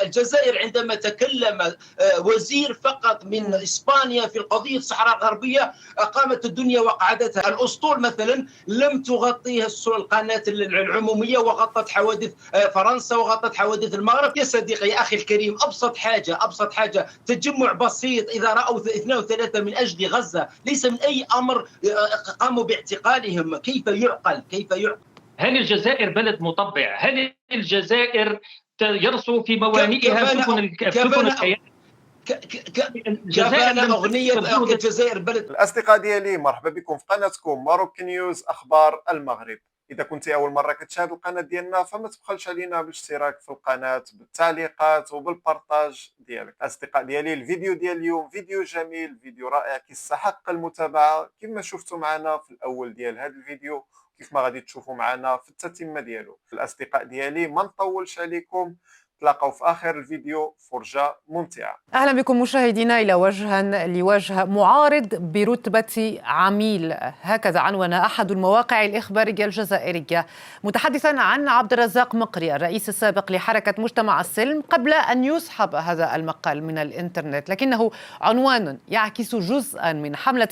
الجزائر عندما تكلم وزير فقط من إسبانيا في قضية الصحراء الغربية قامت الدنيا وقعدتها. الأسطول مثلا لم تغطيها القناة العمومية، وغطت حوادث فرنسا وغطت حوادث المغرب. يا صديقي يا أخي الكريم، أبسط حاجة تجمع بسيط إذا رأوا 2 أو 3 من أجل غزة، ليس من أي أمر قاموا باعتقالهم. كيف يعقل؟ هل الجزائر بلد مطبع؟ هل الجزائر يرسو في موانئها سفن الخيال؟ كفانا أغنية الجزائر بلد. الأصدقاء ديالي، مرحبا بكم في قناتكم ماروك نيوز أخبار المغرب. إذا كنت أول مرة كتشاهد القناة ديالنا فما تبخلش علينا بالاشتراك في القناة، بالتعليقات وبالبارطاج ديالك. أصدقاء ديالي، الفيديو ديال اليوم فيديو جميل، فيديو رائع كيستحق المتابعة كما شفتوا معنا في الأول ديال هذا الفيديو، كيف ما غادي تشوفوا معنا في التتمة ديالو. الأصدقاء ديالي ما نطولش عليكم، تلاقوا في آخر الفيديو فرجة ممتعة. أهلا بكم مشاهدينا إلى وجها لوجه. معارض برتبة عميل، هكذا عنوان أحد المواقع الإخبارية الجزائرية، متحدثا عن عبد الرزاق مقري الرئيس السابق لحركة مجتمع السلم، قبل أن يسحب هذا المقال من الإنترنت، لكنه عنوان يعكس جزءا من حملة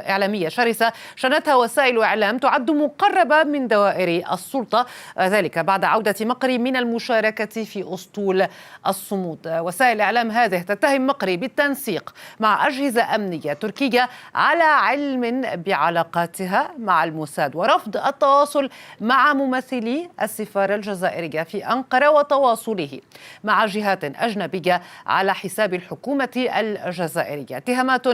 إعلامية شرسة شنتها وسائل إعلام تعد مقربة من دوائر السلطة، ذلك بعد عودة مقري من المشاركة في أسطول الصمود. وسائل الإعلام هذه تتهم مقري بالتنسيق مع أجهزة أمنية تركية على علم بعلاقاتها مع الموساد، ورفض التواصل مع ممثلي السفارة الجزائرية في أنقرة وتواصله مع جهات أجنبية على حساب الحكومة الجزائرية. اتهامات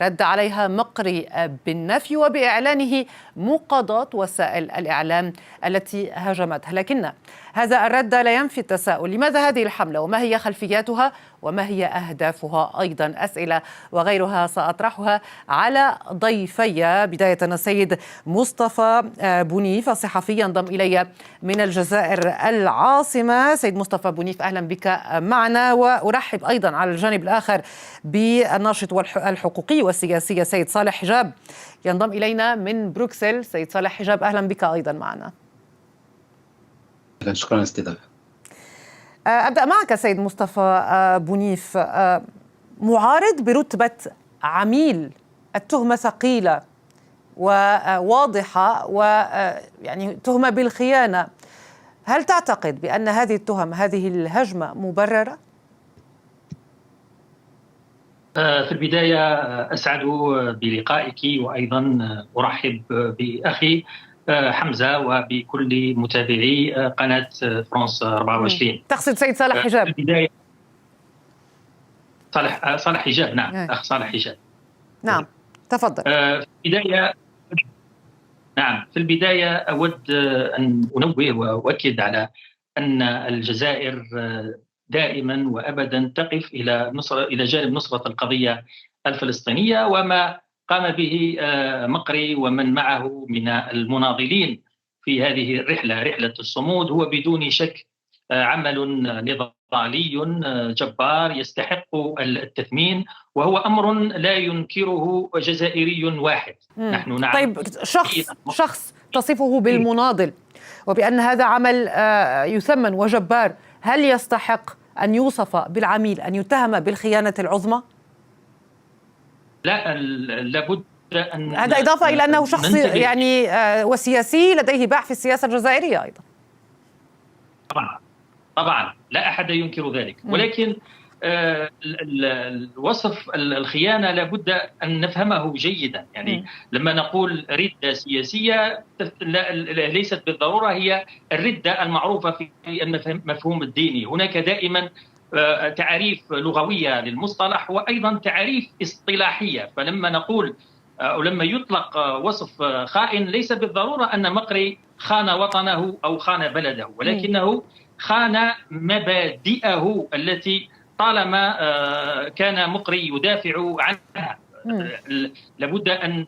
رد عليها مقري بالنفي وبإعلانه مقاضاة وسائل الإعلام التي هاجمتها، لكن هذا الرد لا ينفي التساؤل: لماذا هذه الحملة؟ وما هي خلفياتها؟ وما هي أهدافها؟ أيضا أسئلة وغيرها سأطرحها على ضيفي. بداية السيد مصطفى بونيف الصحفي ينضم إلي من الجزائر العاصمة. سيد مصطفى بونيف، أهلا بك معنا. وأرحب أيضا على الجانب الآخر بالناشط الحقوقي والسياسي سيد صالح حجاب ينضم إلينا من بروكسل. سيد صالح حجاب، أهلا بك أيضا معنا. شكرا استضافة. أبدأ معك سيد مصطفى بونيف. معارض برتبة عميل، التهمة ثقيلة وواضحة، ويعني تهمة بالخيانة. هل تعتقد بأن هذه التهم، هذه الهجمة مبررة؟ في البداية أسعد بلقائك، وأيضا أرحب بأخي حمزة وبكل متابعي قناة فرانس 24. تقصد سيد صالح حجاب؟ في البداية صالح حجاب، نعم، أخ صالح حجاب. نعم، تفضل. في البداية أود أن أنوه وأؤكد على أن الجزائر دائما وأبدا تقف إلى جانب نصرة القضية الفلسطينية، وما قام به مقري ومن معه من المناضلين في هذه الرحلة، رحلة الصمود، هو بدون شك عمل نضالي جبار يستحق التثمين، وهو أمر لا ينكره جزائري واحد. نحن نعلم. طيب، شخص تصفه بالمناضل وبأن هذا عمل يثمن وجبار، هل يستحق أن يوصف بالعميل، أن يتهم بالخيانة العظمى؟ لا، لابد أن هذا إضافة إلى أنه شخص يعني وسياسي لديه باع في السياسة الجزائرية أيضا. طبعا لا أحد ينكر ذلك، ولكن الوصف الخيانة لابد أن نفهمه جيدا. يعني لما نقول ردة سياسية ليست بالضرورة هي الردة المعروفة في المفهوم الديني. هناك دائما تعريف لغوية للمصطلح وأيضا تعريف اصطلاحية. فلما نقول أو لما يطلق وصف خائن ليس بالضرورة أن مقري خان وطنه أو خان بلده، ولكنه خان مبادئه التي طالما كان مقري يدافع عنها. لابد أن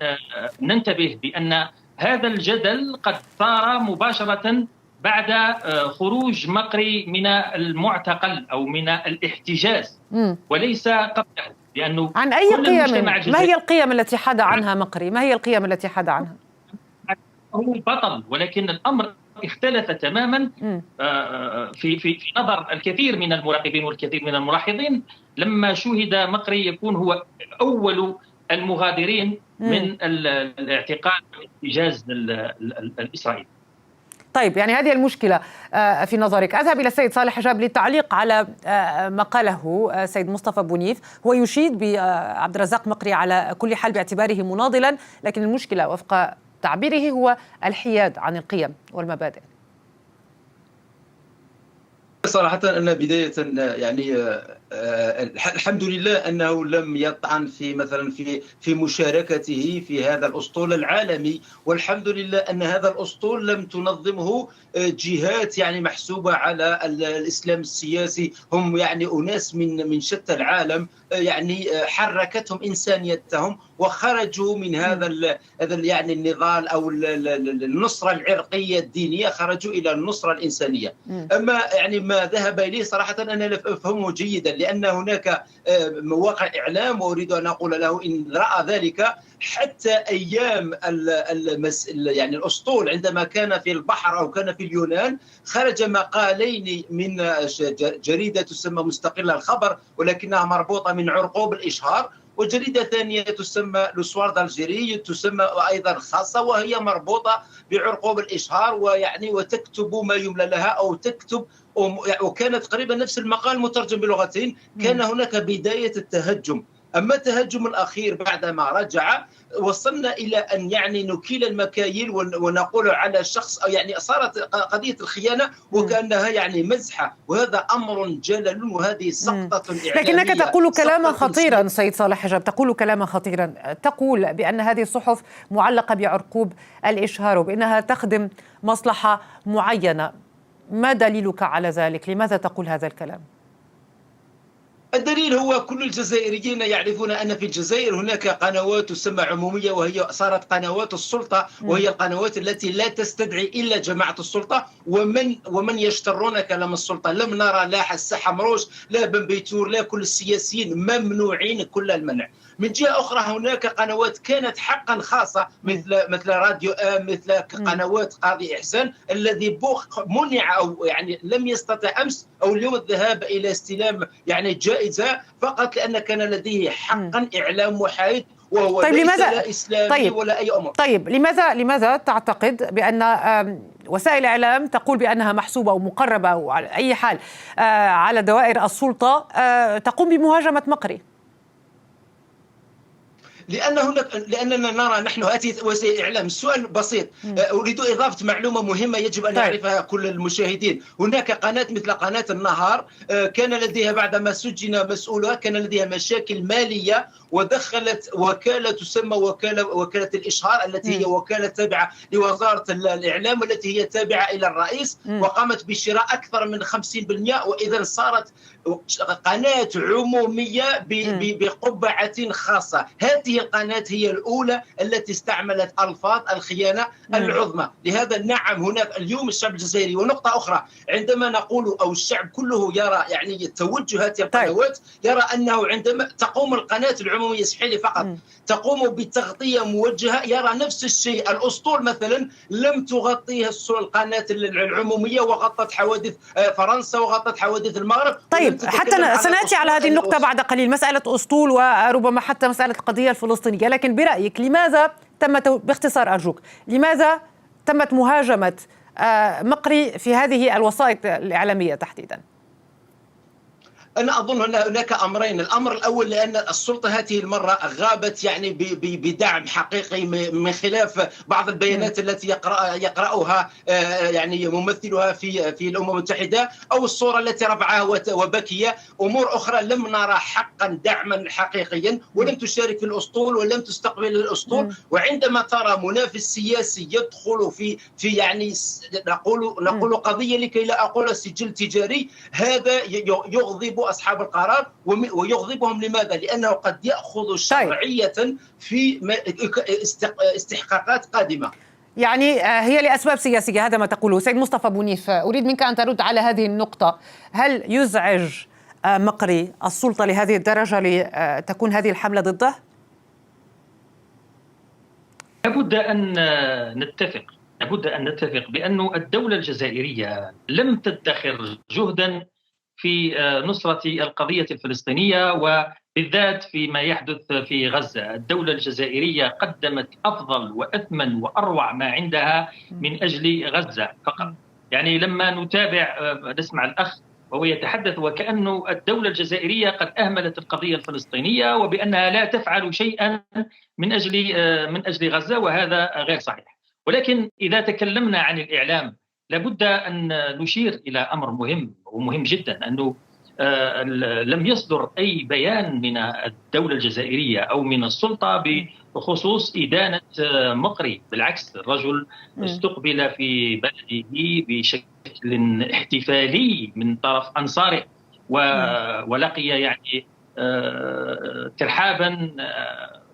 ننتبه بأن هذا الجدل قد ثار مباشرة بعد خروج مقري من المعتقل أو من الاحتجاز، وليس قبله. لأنه عن أي قيم؟ ما هي القيم التي حاد عنها مقري؟ ما هي القيم التي حاد عنها؟ هو بطل، ولكن الأمر اختلف تماما في نظر الكثير من المراقبين والكثير من الملاحظين لما شوهد مقري يكون هو أول المغادرين من الاعتقال والإحتجاز الإسرائيلي. طيب، يعني هذه المشكلة في نظرك. أذهب إلى السيد صالح حجاب للتعليق على ما قاله سيد مصطفى بونيف. هو يشيد بعبد الرزاق مقري على كل حال باعتباره مناضلا، لكن المشكلة وفق تعبيره هو الحياد عن القيم والمبادئ. صراحة أن بداية يعني الحمد لله أنه لم يطعن في مثلا في مشاركته في هذا الأسطول العالمي، والحمد لله أن هذا الأسطول لم تنظمه جهات يعني محسوبة على الإسلام السياسي، هم يعني أناس من شتى العالم يعني حركتهم إنسانيتهم وخرجوا من هذا يعني النضال أو النصرة العرقية الدينية، خرجوا إلى النصرة الإنسانية. أما يعني ما ذهب إليه صراحة أنا لا أفهمه جيدا، لأن هناك مواقع إعلام وأريد أن أقول له إن رأى ذلك حتى أيام يعني الأسطول عندما كان في البحر أو كان في اليونان، خرج مقالين من جريدة تسمى مستقلة الخبر ولكنها مربوطة من عرقوب الإشهار، وجريدة ثانية تسمى لوسوار دالجيري تسمى أيضا خاصة وهي مربوطة بعرقوب الإشهار، ويعني وتكتب ما يملى لها أو تكتب، وكانت تقريبا نفس المقال مترجم بلغتين. كان هناك بداية التهجم. أما التهجم الأخير بعدما رجع وصلنا إلى أن يعني نكيل المكاييل ونقول على الشخص، أو يعني صارت قضية الخيانة وكأنها يعني مزحة، وهذا أمر جلل وهذه سقطة إعلامية. لكنك تقول كلاما خطيرا سيد صالح حجاب، تقول كلاما خطيرا، تقول بأن هذه الصحف معلقة بعرقوب الإشهار وبأنها تخدم مصلحة معينة. ما دليلك على ذلك؟ لماذا تقول هذا الكلام؟ الدليل هو كل الجزائريين يعرفون أن في الجزائر هناك قنوات تسمى عمومية، وهي صارت قنوات السلطة، وهي القنوات التي لا تستدعي إلا جماعة السلطة ومن يشترون كلام السلطة. لم نرى لا حس حمروش لا بن بيتور لا كل السياسيين، ممنوعين كل المنع. من جهة أخرى هناك قنوات كانت حقا خاصة مثل راديو مثل قنوات قاضي إحسان الذي منع أو يعني لم يستطع أمس أو اليوم الذهاب إلى استلام يعني جائزة فقط لأن كان لديه حقا إعلام محايد، وهو طيب ليس لماذا؟ لا إسلامي ولا أي أمر. طيب لماذا تعتقد بأن وسائل الإعلام تقول بأنها محسوبة أو مقربة أو على أي حال على دوائر السلطة تقوم بمهاجمة مقري؟ لأننا نرى نحن هذه وسائل الإعلام. السؤال بسيط، أريد إضافة معلومة مهمة يجب أن يعرفها كل المشاهدين. هناك قناة مثل قناة النهار كان لديها بعدما سجن مسؤولها كان لديها مشاكل مالية، ودخلت وكالة تسمى وكالة الإشهار التي هي وكالة تابعة لوزارة الإعلام والتي هي تابعة إلى الرئيس، وقامت بشراء أكثر من 50%، وإذا صارت قناة عمومية بقبعة خاصة. هذه القناة هي الأولى التي استعملت ألفاظ الخيانة العظمى. لهذا نعم هناك اليوم الشعب الجزائري. ونقطة أخرى، عندما نقول أو الشعب كله يرى يعني توجهات القنوات، يرى أنه عندما تقوم القناة العمومية اسمحي فقط تقوم بتغطية موجهة، يرى نفس الشيء. الأسطول مثلا لم تغطيه القناة العمومية وغطت حوادث فرنسا وغطت حوادث المغرب. طيب حتى سنأتي على هذه النقطة بعد قليل، مسألة أسطول وربما حتى مسألة القضية الفلسطينية. لكن برأيك لماذا باختصار أرجوك، لماذا تمت مهاجمة مقري في هذه الوسائط الإعلامية تحديدا؟ أنا أظن أن هناك أمرين. الأمر الأول لأن السلطة هذه المرة غابت يعني بدعم حقيقي من خلاف بعض البيانات التي يقرأها يعني ممثلها في الأمم المتحدة أو الصورة التي رفعها وبكية. أمور أخرى لم نرى حقا دعما حقيقيا، ولم تشارك في الأسطول ولم تستقبل الأسطول. وعندما ترى منافس سياسي يدخل في يعني نقول قضية لكي لا أقول سجل تجاري، هذا يغضب أصحاب القرار ويغضبهم. لماذا؟ لأنه قد يأخذ شرعية في استحقاقات قادمة. يعني هي لأسباب سياسية، هذا ما تقوله. سيد مصطفى بونيف، أريد منك أن ترد على هذه النقطة. هل يزعج مقري السلطة لهذه الدرجة لتكون هذه الحملة ضده؟ لابد أن نتفق لابد أن نتفق بأن الدولة الجزائرية لم تدخر جهدا في نصرة القضية الفلسطينية، وبالذات فيما يحدث في غزة. الدولة الجزائرية قدمت أفضل وأثمن وأروع ما عندها من أجل غزة فقط. يعني لما نسمع الأخ وهو يتحدث وكأنه الدولة الجزائرية قد أهملت القضية الفلسطينية وبأنها لا تفعل شيئا من أجل غزة، وهذا غير صحيح. ولكن إذا تكلمنا عن الإعلام لابد أن نشير إلى أمر مهم ومهم جدا، أنه لم يصدر أي بيان من الدولة الجزائرية أو من السلطة بخصوص إدانة مقري. بالعكس، الرجل استقبل في بلده بشكل احتفالي من طرف أنصاره، ولقي يعني ترحابا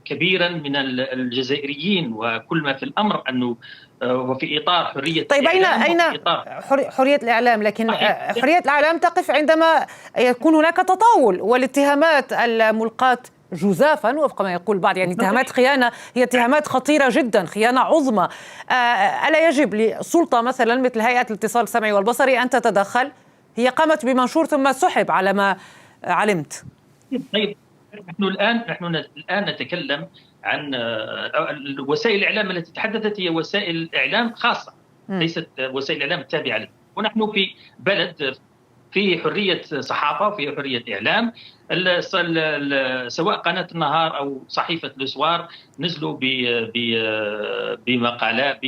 كبيرا من الجزائريين، وكل ما في الأمر أنه وفي إطار حرية طيب أين حرية الإعلام؟ لكن حرية الإعلام تقف عندما يكون هناك تطاول والاتهامات الملقاة جزافا وفق ما يقول بعض، يعني اتهامات خيانة هي اتهامات خطيرة جدا، خيانة عظمى. ألا يجب للسلطة مثلا مثل هيئة الاتصال السمعي والبصري أن تتدخل؟ هي قامت بمنشور ثم سحب على ما علمت. طيب نحن الآن نتكلم عن وسائل الإعلام التي تحدثت، هي وسائل إعلام خاصة ليست وسائل إعلام التابعة لها، ونحن في بلد فيه حرية صحافة وفيه حرية إعلام. سواء قناة النهار أو صحيفة الأسوار نزلوا بمقالات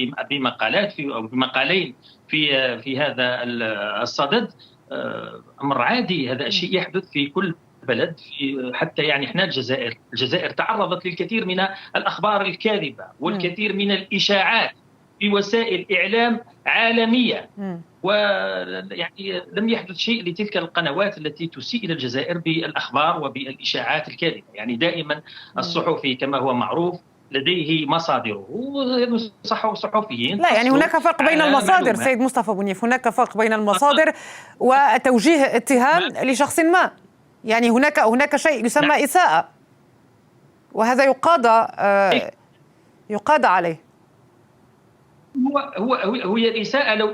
أو بمقالين في هذا الصدد. أمر عادي، هذا الشيء يحدث في كل بلد. حتى يعني احنا الجزائر تعرضت للكثير من الأخبار الكاذبة والكثير من الإشاعات في وسائل إعلام عالمية، ويعني لم يحدث شيء لتلك القنوات التي تسيء إلى الجزائر بالأخبار وبالإشاعات الكاذبة. يعني دائما الصحفي كما هو معروف لديه مصادره، صحفيين. لا يعني هناك فرق بين المصادر سيد مصطفى بنيف، هناك فرق بين المصادر وتوجيه اتهام لشخص ما. يعني هناك شيء يسمى إساءة، وهذا يقاضى عليه. هي الإساءة لو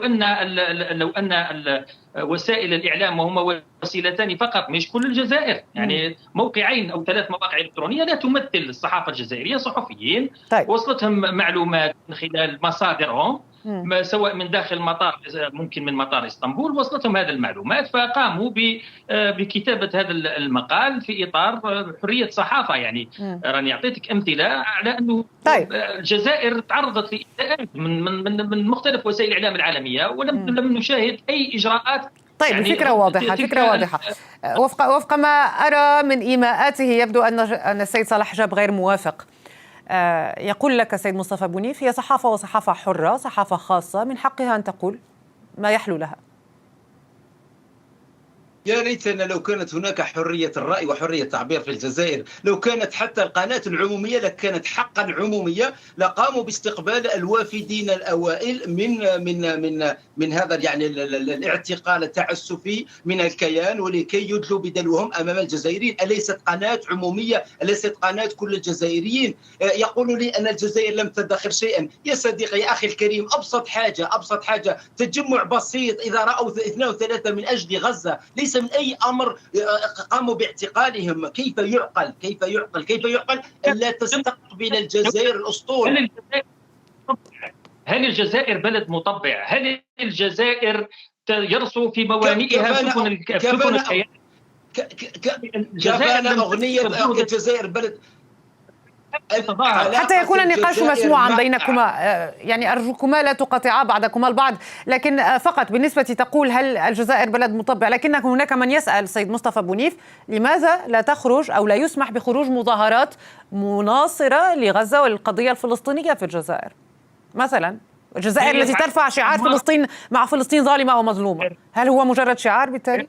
أن وسائل الإعلام وهما وسيلتان فقط، مش كل الجزائر. يعني موقعين أو 3 مواقع إلكترونية لا تمثل الصحافة الجزائرية، صحفيين طيب. وصلتهم معلومات من خلال مصادرهم، سواء من داخل مطار، ممكن من مطار اسطنبول، وصلتهم هذه المعلومات فقاموا بكتابة هذا المقال في إطار حرية صحافة. يعني راني أعطيتك أمثلة على أنه طيب. الجزائر تعرضت لإساءات من مختلف وسائل الإعلام العالمية، ولم نشاهد أي إجراءات. طيب يعني الفكرة واضحة. وفق ما أرى من إيماءاته يبدو أن السيد صالح حجاب غير موافق. يقول لك سيد مصطفى بنيف هي صحافة وصحافة حرة، صحافة خاصة، من حقها أن تقول ما يحلو لها. يا ليتنا لو كانت هناك حرية الرأي وحرية التعبير في الجزائر، لو كانت حتى القناة العمومية لكانت حقا عمومية، لقاموا باستقبال الوافدين الأوائل من هذا يعني الاعتقال التعسفي من الكيان، ولكي يدلوا بدلوهم أمام الجزائريين. أليست قناة عمومية؟ أليست قناة كل الجزائريين؟ يقولوا لي أن الجزائر لم تدخر شيئا. يا صديقي يا أخي الكريم، أبسط حاجة تجمع بسيط إذا رأوا 2 و3 من أجل غزة، ليس من أي أمر قاموا باعتقالهم. كيف يعقل ألا تستقبل الجزائر الأسطول؟ هل الجزائر بلد مطبع؟ هل الجزائر يرسو في موانئها سفن الكيان؟ كفانا أغنية الجزائر بلد. حتى يكون النقاش مسموعا بينكما، يعني أرجوكما لا تقاطعا بعضكما البعض، لكن فقط بالنسبة تقول هل الجزائر بلد مطبع، لكن هناك من يسأل سيد مصطفى بنيف لماذا لا تخرج أو لا يسمح بخروج مظاهرات مناصرة لغزة والقضية الفلسطينية في الجزائر مثلا؟ الجزائر التي ترفع شعار فلسطين مع فلسطين ظالمة ومظلومة، هل هو مجرد شعار بالتالي؟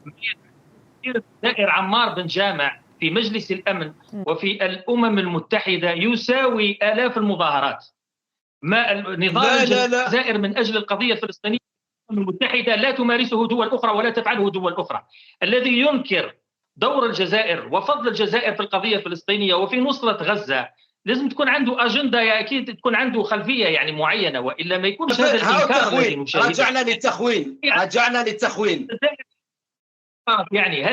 الجزائر عمار بن جامع في مجلس الأمن وفي الأمم المتحدة يساوي آلاف المظاهرات. ما نضال الجزائر من أجل القضية الفلسطينية الأمم المتحدة لا تمارسه دول أخرى ولا تفعله دول أخرى. الذي ينكر دور الجزائر وفضل الجزائر في القضية الفلسطينية وفي نصرة غزة لازم تكون عنده أجندة، اكيد تكون عنده خلفية يعني معينة، والا ما يكونش هذا الانكار الذي نشاهده. رجعنا للتخوين. يعني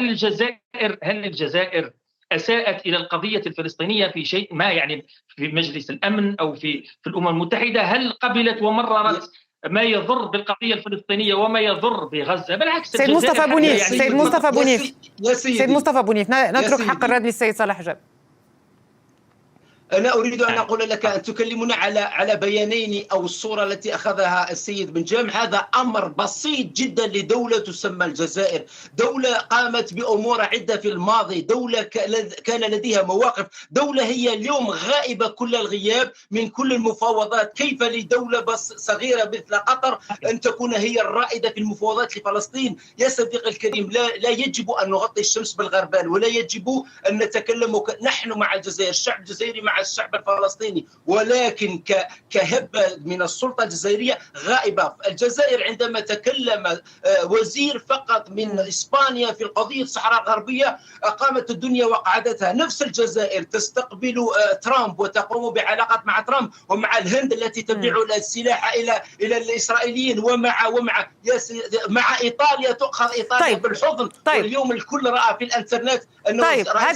هل الجزائر اساءت الى القضيه الفلسطينيه في شيء ما، يعني في مجلس الامن او في الامم المتحده؟ هل قبلت ومررت ما يضر بالقضيه الفلسطينيه وما يضر بغزه؟ بالعكس. سيد مصطفى بونيف، سيد مصطفى بونيف، نترك حق الرد للسيد صالح جاب. أنا أريد أن أقول لك أن تكلمنا على بيانين أو الصورة التي أخذها السيد بن جامع. هذا أمر بسيط جدا لدولة تسمى الجزائر، دولة قامت بأمور عدة في الماضي، دولة كان لديها مواقف، دولة هي اليوم غائبة كل الغياب من كل المفاوضات. كيف لدولة صغيرة مثل قطر أن تكون هي الرائدة في المفاوضات لفلسطين؟ يا صديقي الكريم، لا يجب أن نغطي الشمس بالغربال، ولا يجب أن نتكلم نحن مع الجزائر، الشعب الجزائري مع الشعب الفلسطيني، ولكن كهبة من السلطة الجزائرية غائبة. الجزائر عندما تكلم وزير فقط من إسبانيا في قضية الصحراء الغربية قامت الدنيا وقعدتها. نفس الجزائر تستقبل ترامب وتقوم بعلاقات مع ترامب ومع الهند التي تبيع السلاح إلى الإسرائيليين، مع إيطاليا تؤخذ إيطاليا بالحضن. واليوم الكل رأى في الإنترنت أنه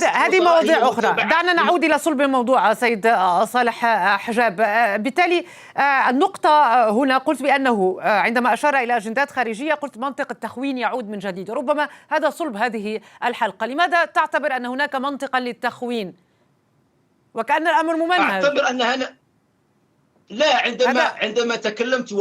هذه مواضيع أخرى. دعنا نعود إلى صلب الموضوع سيد صالح حجاب. بالتالي النقطة هنا قلت بأنه عندما أشار إلى أجندات خارجية قلت منطق التخوين يعود من جديد، ربما هذا صلب هذه الحلقة. لماذا تعتبر أن هناك منطقا للتخوين وكأن الأمر ممنهج؟ أعتبر أنها لا. عندما تكلمت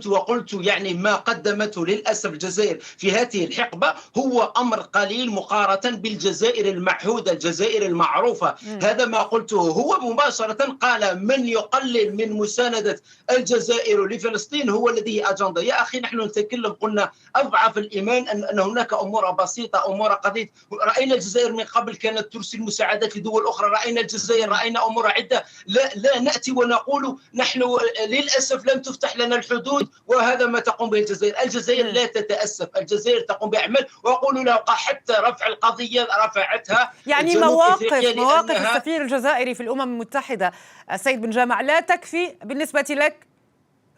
وقلت يعني ما قدمته للأسف الجزائر في هذه الحقبة هو أمر قليل مقارنة بالجزائر المعهودة، الجزائر المعروفة. هذا ما قلته. هو مباشرة قال من يقلل من مساندة الجزائر لفلسطين هو لديه أجندة. يا أخي نحن نتكلم، قلنا أضعف الإيمان أن هناك أمور بسيطة، أمور قضية. رأينا الجزائر من قبل كانت ترسل مساعدات لدول أخرى، رأينا أمور عدة. لا نأتي ونقول نحن للأسف لم تفتح لنا الحدود، وهذا ما تقوم به الجزائر. لا تتأسف، الجزائر تقوم بأعمال، وأقول له حتى رفع القضية رفعتها. يعني مواقف السفير الجزائري في الأمم المتحدة السيد بن جامع لا تكفي بالنسبة لك؟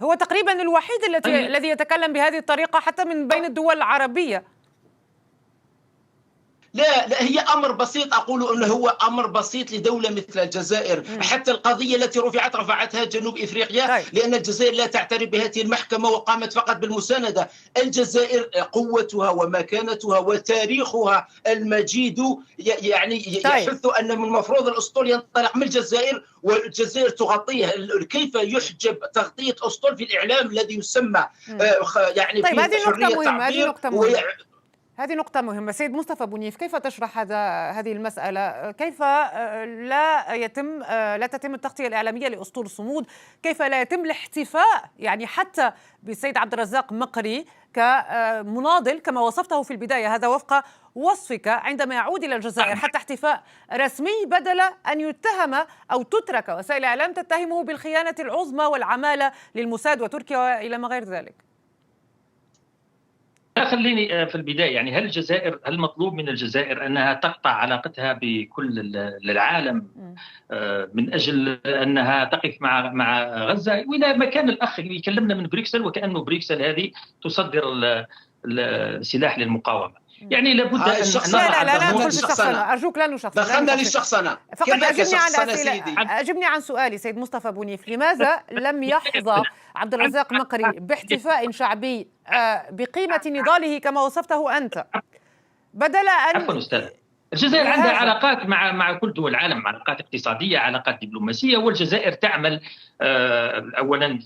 هو تقريبا الوحيد الذي يتكلم بهذه الطريقة حتى من بين الدول العربية. لا هي أمر بسيط. أقول أنه هو أمر بسيط لدولة مثل الجزائر. حتى القضية التي رفعتها جنوب إفريقيا، لأن الجزائر لا تعترف بهذه المحكمة وقامت فقط بالمساندة. الجزائر قوتها ومكانتها وتاريخها المجيد يعني يحث أن من المفروض الأسطول ينطلق من الجزائر والجزائر تغطيه. كيف يحجب تغطية أسطول في الإعلام الذي يسمى يعني طيب هذه نقطة مهمة. سيد مصطفى بونيف، كيف تشرح هذه المسألة؟ كيف لا تتم التغطية الإعلامية لأسطول الصمود؟ كيف لا يتم الاحتفاء يعني حتى بالسيد عبد الرزاق مقري كمناضل كما وصفته في البداية، هذا وفق وصفك، عندما يعود إلى الجزائر حتى احتفاء رسمي بدل أن يتهم أو تترك وسائل الإعلام تتهمه بالخيانة العظمى والعمالة للموساد وتركيا وإلى ما غير ذلك؟ خليني في البداية، يعني هل مطلوب من الجزائر أنها تقطع علاقتها بكل العالم من أجل أنها تقف مع غزة؟ وإلى ما كان الأخ يكلمنا من بريكسل وكأنه بريكسل هذه تصدر السلاح للمقاومة. يعني لابد أن لا ندخل في الشخصنة، أرجوك لا نشخصن. دخلنا للشخصنة. فقط أجبني عن سؤالي سيد مصطفى بونيف. لماذا لم يحظى عبد الرزاق مقري باحتفاء شعبي بقيمة نضاله كما وصفته أنت، بدل أن... عفوا أستاذ، الجزائر عندها علاقات مع كل دول العالم، علاقات اقتصادية، علاقات دبلوماسية، والجزائر تعمل أولا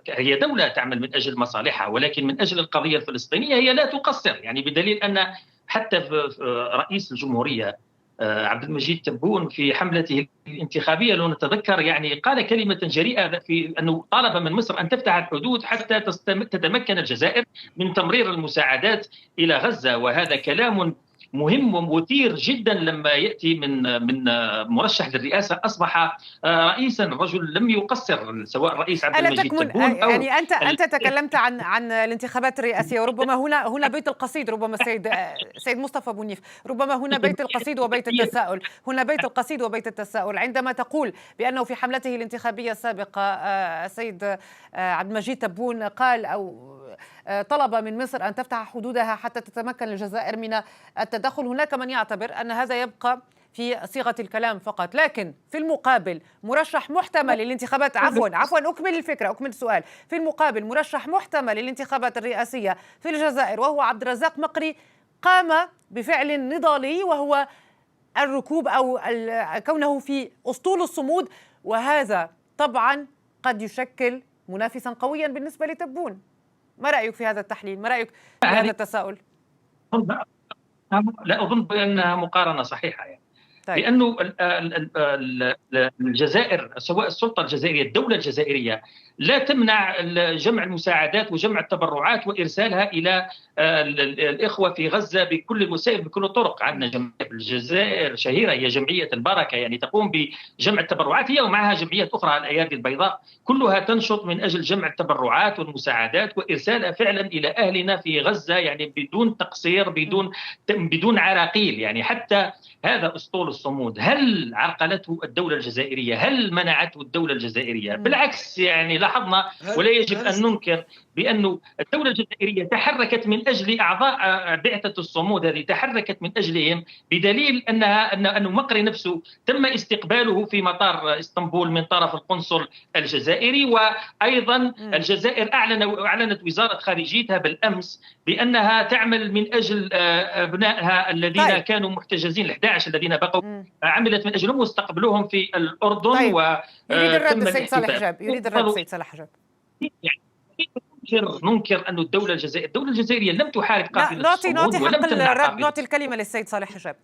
هي دولة تعمل من أجل مصالحها، ولكن من أجل القضية الفلسطينية هي لا تقصر. يعني بدليل أن حتى في رئيس الجمهورية عبد المجيد تبون في حملته الانتخابية لو نتذكر يعني قال كلمة جريئة في أنه طالب من مصر أن تفتح الحدود حتى تتمكن الجزائر من تمرير المساعدات إلى غزة، وهذا كلام مهم ومثير جدا لما ياتي من مرشح للرئاسه اصبح رئيسا. الرجل لم يقصر، سواء الرئيس عبد المجيد تبون او يعني انت تكلمت عن الانتخابات الرئاسيه، وربما هنا بيت القصيد، ربما سيد مصطفى بونيف، ربما هنا بيت القصيد وبيت التساؤل، هنا بيت القصيد وبيت التساؤل. عندما تقول بانه في حملته الانتخابيه السابقه السيد عبد المجيد تبون قال او طلب من مصر أن تفتح حدودها حتى تتمكن الجزائر من التدخل، هناك من يعتبر أن هذا يبقى في صيغة الكلام فقط، لكن في المقابل مرشح محتمل للانتخابات أكمل الفكرة، أكمل السؤال. في المقابل مرشح محتمل للانتخابات الرئاسية في الجزائر وهو عبد الرزاق مقري قام بفعل نضالي، وهو الركوب أو كونه في أسطول الصمود، وهذا طبعا قد يشكل منافسا قويا بالنسبة لتبون. ما رأيك في هذا التحليل؟ ما رأيك في هذا التساؤل؟ لا أظن بأنها مقارنة صحيحة يعني. طيب. لأنه الجزائر، سواء السلطة الجزائرية الدولة الجزائرية، لا تمنع جمع المساعدات وجمع التبرعات وإرسالها إلى الإخوة في غزة بكل الوسائل بكل الطرق. عندنا جمعية في الجزائر شهيرة هي جمعية البركة، يعني تقوم بجمع التبرعات هي ومعها جمعيات أخرى الأيادي البيضاء، كلها تنشط من أجل جمع التبرعات والمساعدات وإرسالها فعلا إلى أهلنا في غزة، يعني بدون تقصير بدون عراقيل. يعني حتى هذا أسطول الصمود هل عرقلته الدولة الجزائرية؟ هل منعته الدولة الجزائرية؟ بالعكس، يعني لاحظنا ولا يجب أن ننكر بأن الدولة الجزائرية تحركت من أجل أعضاء بعثة الصمود هذه، تحركت من أجلهم، بدليل أن مقري نفسه تم استقباله في مطار اسطنبول من طرف القنصل الجزائري. وأيضا الجزائر أعلنت وزارة خارجيتها بالأمس بأنها تعمل من أجل أبنائها الذين كانوا محتجزين ال11 الذين بقوا، عملت من أجلهم واستقبلوهم في الأردن. يريد الرد السيد صالح حجاب، يريد الرد السيد صالح حجاب. ننكر أن الدولة الجزائرية لم تحارب قافلة الصمود ولم تمنع الرد. نعطي الكلمة للسيد صالح حجاب.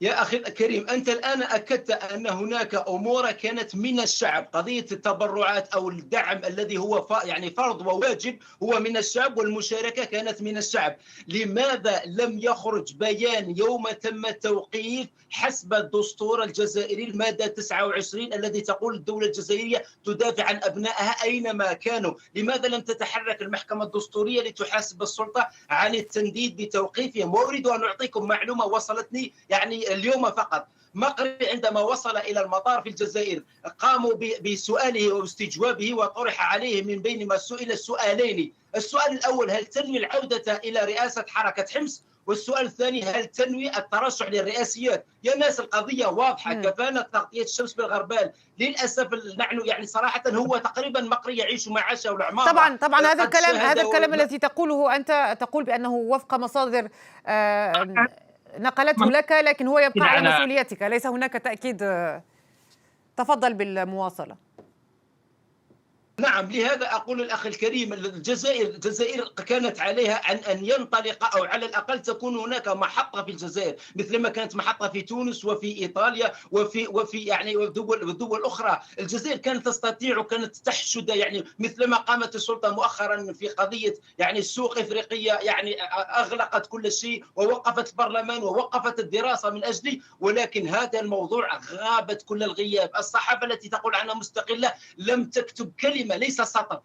يا أخي الكريم، أنت الآن أكدت أن هناك أمور كانت من الشعب، قضية التبرعات أو الدعم الذي هو يعني فرض وواجب هو من الشعب، والمشاركة كانت من الشعب. لماذا لم يخرج بيان يوم تم التوقيف حسب الدستور الجزائري المادة 29 الذي تقول الدولة الجزائرية تدافع عن أبنائها أينما كانوا؟ لماذا لم تتحرك المحكمة الدستورية لتحاسب السلطة عن التنديد بتوقيفهم؟ وأريد أن أعطيكم معلومة وصلتني يعني اليوم فقط. مقري عندما وصل إلى المطار في الجزائر قاموا بسؤاله واستجوابه، وطرح عليه من بين ما سئل السؤالين. السؤال الأول: هل تنوي العودة إلى رئاسة حركة حمص؟ والسؤال الثاني: هل تنوي الترشح للرئاسيات؟ يا ناس القضية واضحة، كفانا تغطية الشمس بالغربال. للأسف نحن يعني صراحة هو تقريبا مقري يعيش ما عاشه والعمارة. طبعا هذا الكلام الذي تقوله أنت تقول بأنه وفق مصادر نقلته لك، لكن هو يبقى على مسؤوليتك، ليس هناك تأكيد. تفضل بالمواصلة. نعم، لهذا أقول الأخ الكريم، الجزائر كانت عليها أن ينطلق، أو على الأقل تكون هناك محطة في الجزائر مثلما كانت محطة في تونس وفي إيطاليا وفي يعني ودول أخرى. الجزائر كانت تستطيع وكانت تحشد، يعني مثلما قامت السلطة مؤخرا في قضية يعني السوق إفريقية، يعني أغلقت كل شيء ووقفت البرلمان ووقفت الدراسة من أجلي، ولكن هذا الموضوع غابت كل الغياب. الصحافة التي تقول عنها مستقلة لم تكتب كلمة، ليس سطر،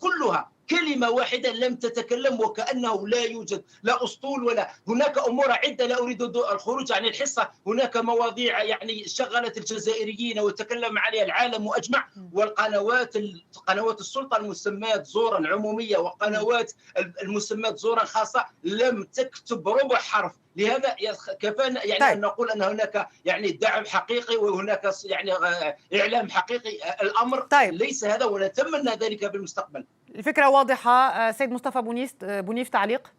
كلها كلمة واحدة لم تتكلم، وكأنه لا يوجد لا أسطول ولا هناك أمور عدة. لا أريد الخروج عن الحصة، هناك مواضيع يعني شغلت الجزائريين وتكلم عليها العالم وأجمع، والقنوات السلطة المسمات زورا عمومية وقنوات المسمات زورا خاصة لم تكتب ربع حرف. لهذا كفانا يعني أن نقول أن هناك يعني دعم حقيقي وهناك يعني إعلام حقيقي. الأمر ليس هذا، ونتمنى ذلك بالمستقبل. الفكرة واضحة. سيد مصطفى بونيف، تعليق؟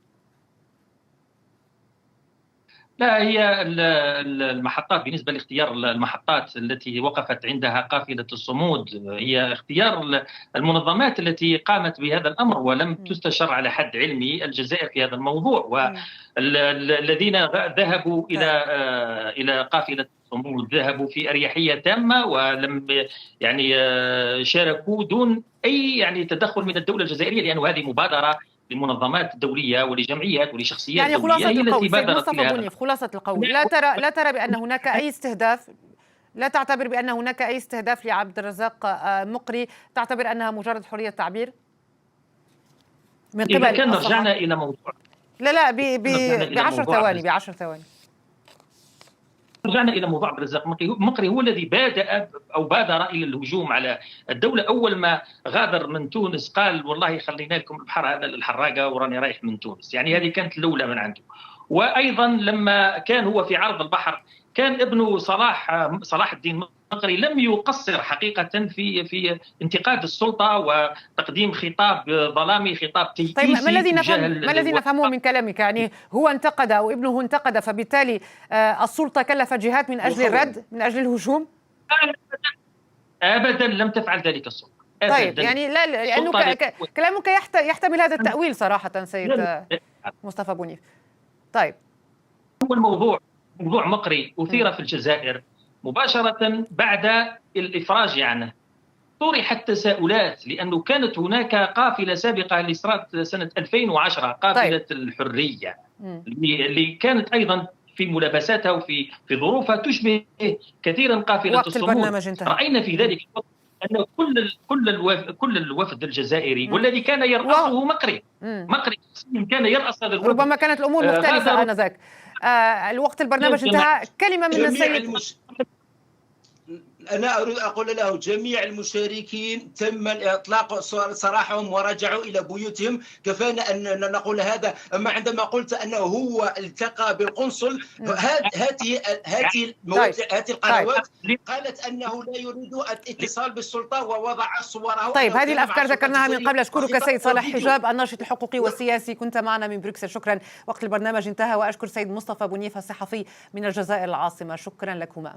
لا، هي المحطات بالنسبة لاختيار المحطات التي وقفت عندها قافلة الصمود هي اختيار المنظمات التي قامت بهذا الأمر، ولم تستشر على حد علمي الجزائر في هذا الموضوع. والذين ذهبوا إلى قافلة الصمود ذهبوا في أريحية تامة، ولم يعني شاركوا دون أي يعني تدخل من الدولة الجزائرية، لأن هذه مبادرة لمنظمات دولية ولجمعيات ولشخصيات يعني دولية خلاصة هي القول التي سيد بادرت إلى مصطفى هذا. بنيف، خلاصة القول، لا ترى بأن هناك أي استهداف، لا تعتبر بأن هناك أي استهداف لعبد الرزاق مقري، تعتبر أنها مجرد حرية تعبير من إذا قبل كان الصحافة؟ رجعنا إلى موضوع لا رجعنا إلى بعشر ثواني. رجعنا الى موضوع عبد الرزاق مقري هو الذي بادر الى الهجوم على الدوله. اول ما غادر من تونس قال والله خلينا لكم البحر هذا للحراقه وراني رايح من تونس، يعني هذه كانت الاولى من عنده. وايضا لما كان هو في عرض البحر كان ابنه صلاح الدين مقري لم يقصر حقيقه في انتقاد السلطه وتقديم خطاب ظلامي، خطاب تيئيسي. طيب ما الذي نفهمه من كلامك؟ يعني هو انتقد او ابنه انتقد، فبالتالي السلطه كلفت جهات من اجل الرد، من اجل الهجوم؟ ابدا لم تفعل ذلك السلطه. طيب يعني لا، لانه كلامك يحتمل هذا التاويل صراحه سيد مصطفى بنيف. طيب هو موضوع مقري أثير في الجزائر مباشرة بعد الإفراج عنه. طرحت تساؤلات لأنه كانت هناك قافلة سابقة لإسرات سنة 2010 قافلة طيب. الحرية اللي كانت أيضا في ملابساتها وفي ظروفها تشبه كثيرا قافلة الصمود. رأينا في ذلك أن كل الوفد الجزائري والذي كان يرأسه مقري كان يرأس هذا الوفد. ربما كانت الأمور مختلفة آنذاك. الوقت البرنامج انتهى. كلمة من السيد. أنا أريد أقول له جميع المشاركين تم إطلاق سراحهم ورجعوا إلى بيوتهم. كفانا أن نقول هذا. أما عندما قلت أنه هو التقى بالقنصل، هذه القنوات قالت أنه لا يريد الاتصال بالسلطة ووضع صوره. طيب هذه الأفكار ذكرناها من قبل. أشكرك سيد صالح حجاب الناشط الحقوقي والسياسي، كنت معنا من بروكسل. شكرا. وقت البرنامج انتهى، وأشكر سيد مصطفى بنيف الصحفي من الجزائر العاصمة. شكرا لكما.